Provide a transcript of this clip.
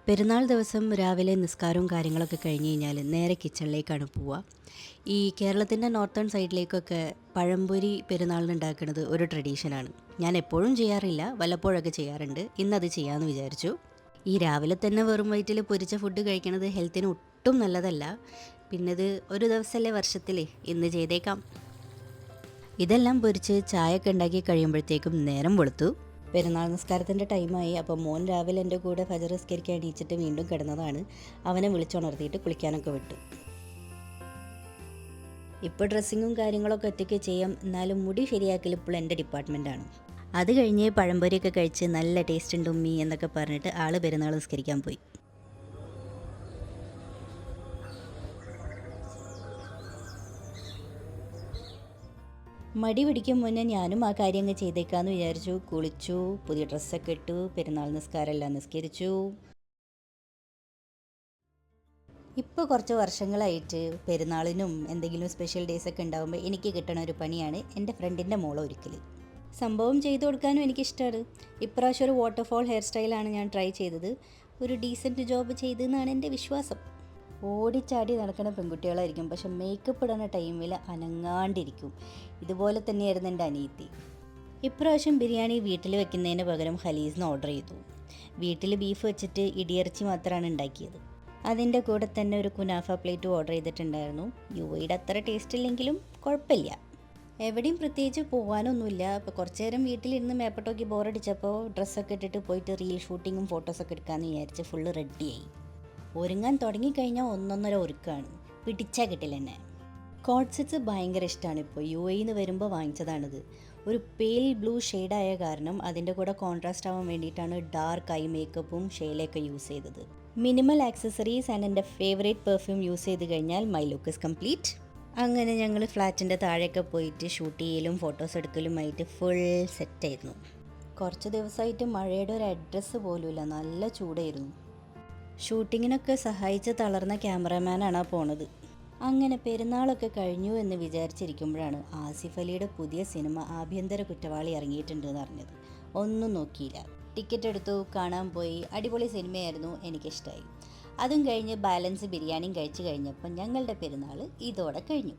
പെരുന്നാൾ ദിവസം രാവിലെ നിസ്കാരവും കാര്യങ്ങളൊക്കെ കഴിഞ്ഞ് കഴിഞ്ഞാൽ നേരെ കിച്ചണിലേക്കാണ് പോവുക. ഈ കേരളത്തിൻ്റെ നോർത്തേൺ സൈഡിലേക്കൊക്കെ പഴംപൊരി പെരുന്നാളിന് ഉണ്ടാക്കുന്നത് ഒരു ട്രഡീഷനാണ്. ഞാൻ എപ്പോഴും ചെയ്യാറില്ല, വല്ലപ്പോഴൊക്കെ ചെയ്യാറുണ്ട്. ഇന്നത് ചെയ്യാമെന്ന് വിചാരിച്ചു. ഈ രാവിലെ തന്നെ വെറും വയറ്റിൽ പൊരിച്ച ഫുഡ് കഴിക്കുന്നത് ഹെൽത്തിന് ഒട്ടും നല്ലതല്ല. പിന്നെ ഇത് ഒരു ദിവസമല്ലേ വർഷത്തിൽ, ഇന്ന് ചെയ്തേക്കാം. ഇതെല്ലാം പൊരിച്ച് ചായയൊക്കെ ഉണ്ടാക്കി കഴിയുമ്പോഴത്തേക്കും നേരം വെളുത്തു. പെരുന്നാൾ നിസ്കാരത്തിൻ്റെ ടൈമായി. അപ്പോൾ മോൻ രാവിലെ എൻ്റെ കൂടെ ഫജർ നിസ്കരിക്കാൻ എണീച്ചിട്ട് വീണ്ടും കിടന്നതാണ്. അവനെ വിളിച്ചുണർത്തിയിട്ട് കുളിക്കാനൊക്കെ വിട്ടു. ഇപ്പോൾ ഡ്രസ്സിങ്ങും കാര്യങ്ങളൊക്കെ ഒറ്റയ്ക്ക് ചെയ്യാം, എന്നാലും മുടി ശരിയാക്കൽ ഇപ്പോൾ എൻ്റെ ഡിപ്പാർട്ട്മെൻറ്റാണ്. അത് കഴിഞ്ഞ് പഴംപൊരിയൊക്കെ കഴിച്ച് നല്ല ടേസ്റ്റ് ഉണ്ട് ഉമ്മി എന്നൊക്കെ പറഞ്ഞിട്ട് ആൾ പെരുന്നാൾ നിസ്കരിക്കാൻ പോയി. മടി പിടിക്കും മുന്നേ ഞാനും ആ കാര്യം അങ്ങ് ചെയ്തേക്കാമെന്ന് വിചാരിച്ചു. കുളിച്ചു, പുതിയ ഡ്രസ്സൊക്കെ ഇട്ടു, പെരുന്നാൾ നിസ്കാരമെല്ലാം നിസ്കരിച്ചു. ഇപ്പോൾ കുറച്ച് വർഷങ്ങളായിട്ട് പെരുന്നാളിനും എന്തെങ്കിലും സ്പെഷ്യൽ ഡേയ്സൊക്കെ ഉണ്ടാകുമ്പോൾ എനിക്ക് കിട്ടണ ഒരു പണിയാണ് എൻ്റെ ഫ്രണ്ടിൻ്റെ മോളെ ഒരുക്കൽ. സംഭവം ചെയ്തു കൊടുക്കാനും എനിക്കിഷ്ടമാണ്. ഇപ്രാവശ്യം ഒരു വാട്ടർഫോൾ ഹെയർ സ്റ്റൈലാണ് ഞാൻ ട്രൈ ചെയ്തത്. ഒരു ഡീസൻറ്റ് ജോബ് ചെയ്തെന്നാണ് എൻ്റെ വിശ്വാസം. ഓടിച്ചാടി നടക്കുന്ന പെൺകുട്ടികളായിരിക്കും, പക്ഷെ മേക്കപ്പ് ഇടുന്ന ടൈമിൽ അനങ്ങാണ്ടിരിക്കും. ഇതുപോലെ തന്നെയായിരുന്നു എൻ്റെ അനിയത്തി. ഇപ്രാവശ്യം ബിരിയാണി വീട്ടിൽ വെക്കുന്നതിന് പകരം ഹലീസിന് ഓർഡർ ചെയ്തു. വീട്ടിൽ ബീഫ് വെച്ചിട്ട് ഇടിയിറച്ചി മാത്രമാണ് ഉണ്ടാക്കിയത്. അതിൻ്റെ കൂടെ തന്നെ ഒരു കുനാഫ പ്ലേറ്റും ഓർഡർ ചെയ്തിട്ടുണ്ടായിരുന്നു. യുടെ അത്ര ടേസ്റ്റ് ഇല്ലെങ്കിലും കുഴപ്പമില്ല. എവിടെയും പ്രത്യേകിച്ച് പോകാനൊന്നുമില്ല. അപ്പോൾ കുറച്ച് നേരം വീട്ടിലിരുന്ന് മേപ്പട്ടോക്കി ബോറടിച്ചപ്പോൾ ഡ്രസ്സൊക്കെ ഇട്ടിട്ട് പോയിട്ട് റീൽ ഷൂട്ടിങ്ങും ഫോട്ടോസൊക്കെ എടുക്കാമെന്ന് വിചാരിച്ച് ഫുള്ള് റെഡിയായി. ഒരുങ്ങാൻ തുടങ്ങിക്കഴിഞ്ഞാൽ ഒന്നൊന്നര ഒരുക്കാണ്, പിടിച്ചാൽ കിട്ടില്ല എന്നെ. കോഡ് സെറ്റ്സ് ഭയങ്കര ഇഷ്ടമാണ്. ഇപ്പോൾ നിന്ന് വരുമ്പോൾ വാങ്ങിച്ചതാണിത്. ഒരു പെയിൽ ബ്ലൂ ഷെയ്ഡായ കാരണം അതിൻ്റെ കൂടെ കോൺട്രാസ്റ്റ് ആവാൻ വേണ്ടിയിട്ടാണ് ഡാർക്ക് ഐ മേക്കപ്പും ഷെയിലൊക്കെ യൂസ് ചെയ്തത്. മിനിമൽ ആക്സസറീസ് ആൻഡ് എൻ്റെ ഫേവറേറ്റ് പെർഫ്യൂം യൂസ് ചെയ്ത് കഴിഞ്ഞാൽ മൈ ലുക്ക് ഇസ് കംപ്ലീറ്റ്. അങ്ങനെ ഞങ്ങൾ ഫ്ലാറ്റിൻ്റെ താഴെയൊക്കെ പോയിട്ട് ഷൂട്ട് ചെയ്യലും ഫോട്ടോസ് എടുക്കലുമായിട്ട് ഫുൾ സെറ്റായിരുന്നു. കുറച്ച് ദിവസമായിട്ട് മഴയുടെ ഒരു അഡ്രസ്സ് പോലുമില്ല, നല്ല ചൂടായിരുന്നു. ഷൂട്ടിങ്ങിനൊക്കെ സഹായിച്ച് തളർന്ന ക്യാമറാമാനാണ് പോണത്. അങ്ങനെ പെരുന്നാളൊക്കെ കഴിഞ്ഞു എന്ന് വിചാരിച്ചിരിക്കുമ്പോഴാണ് ആസിഫ് അലിയുടെ പുതിയ സിനിമ ആഭ്യന്തര കുറ്റവാളി ഇറങ്ങിയിട്ടുണ്ടെന്ന് അറിഞ്ഞത്. ഒന്നും നോക്കിയില്ല, ടിക്കറ്റ് എടുത്തു, കാണാൻ പോയി. അടിപൊളി സിനിമയായിരുന്നു, എനിക്കിഷ്ടമായി. അതും കഴിഞ്ഞ് ബാലൻസ് ബിരിയാണിയും കഴിച്ച് കഴിഞ്ഞപ്പോൾ ഞങ്ങളുടെ പെരുന്നാൾ ഇതോടെ കഴിഞ്ഞു.